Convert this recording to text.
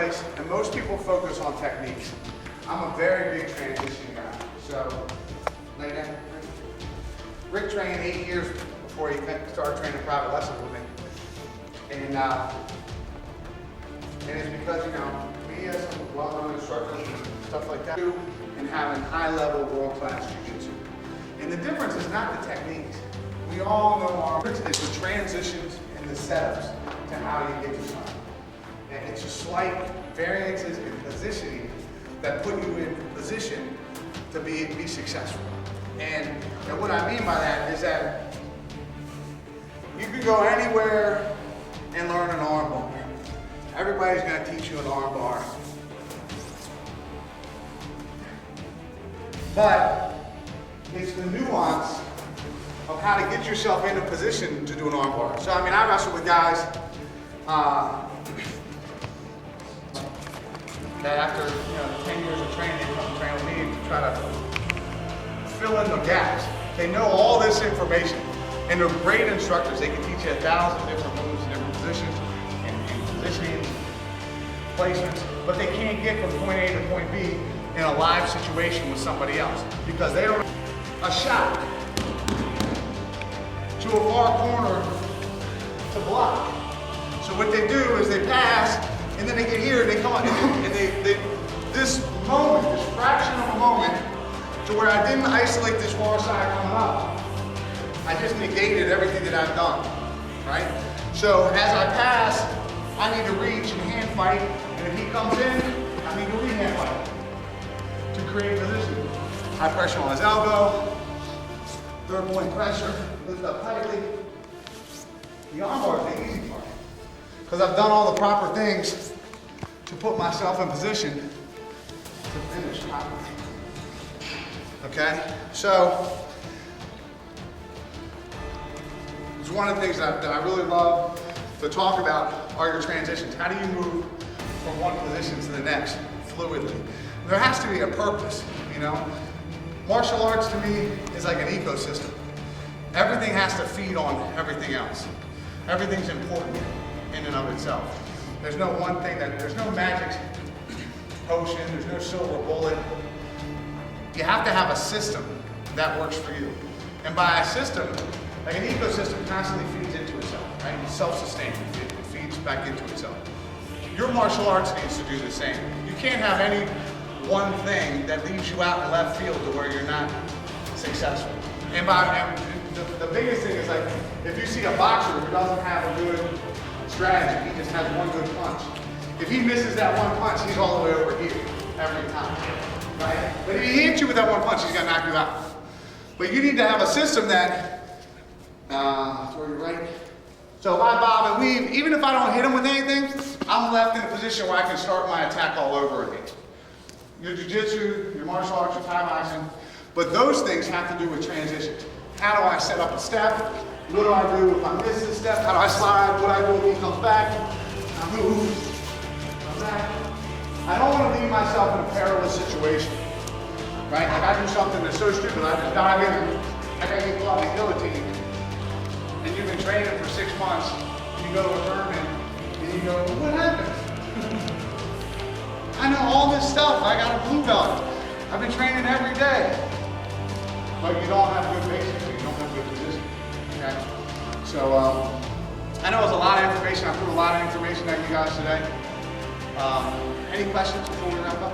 place, and most people focus on techniques. I'm a very big transition guy. So, lay down. Rick trained 8 years before he started training private lessons with me. And it's because, you know, we as some well-known instructors and stuff like that, and having high-level world-class jiu-jitsu. And the difference is not the techniques. We all know our difference is the transitions and the setups to how you get to something. And it's just slight variances in positioning that put you in position to be successful. And what I mean by that is that you can go anywhere and learn an arm bar. Everybody's going to teach you an arm bar. But it's the nuance of how to get yourself in a position to do an arm bar. So I mean, I wrestle with guys that after 10 years of training, they come train with me to try to fill in the gaps. They know all this information, and they're great instructors. They can teach you 1,000 different moves, different positions, and positioning, placements, but they can't get from point A to point B in a live situation with somebody else because they don't have a shot to a far corner to block. So what they do is they pass, and then they get here, and they come on, and this moment, this fraction of a moment, to where I didn't isolate this far side coming up. I just negated everything that I've done, right? So as I pass, I need to reach and hand fight, and if he comes in, I need to re-hand fight to create position. High pressure on his elbow, third point pressure, lift up tightly. The arm bar is the easy part, because I've done all the proper things to put myself in position to finish properly. Okay, so it's one of the things that I really love to talk about are your transitions. How do you move from one position to the next fluidly? There has to be a purpose, you know. Martial arts to me is like an ecosystem. Everything has to feed on everything else. Everything's important in and of itself. There's no one thing there's no magic potion, there's no silver bullet. You have to have a system that works for you. And by a system, like an ecosystem constantly feeds into itself, right? It's self-sustaining, it feeds back into itself. Your martial arts needs to do the same. You can't have any one thing that leaves you out in left field to where you're not successful. And the biggest thing is, like, if you see a boxer who doesn't have a good strategy, he just has one good punch. If he misses that one punch, he's all the way over here every time, right? But if he hits you with that one punch, he's gonna knock you out. But you need to have a system that, throw you right. So if I bob and weave, even if I don't hit him with anything, I'm left in a position where I can start my attack all over again. Your jiu-jitsu, your martial arts, your Thai boxing, but those things have to do with transitions. How do I set up a step? What do I do if I miss this step? How do I slide? What do I do if he comes back? I move, come back. I don't want to leave myself in a perilous situation, right? Like I do something that's so stupid, I just dive in and I gotta get caught in guillotine. And you've been training for 6 months, and you go to a tournament, and you go, what happened? I know all this stuff, I got a blue belt. I've been training every day. But you don't have good basics, you don't have good position. Okay? So, I know it was a lot of information. I threw a lot of information at you guys today. Any questions before we wrap up?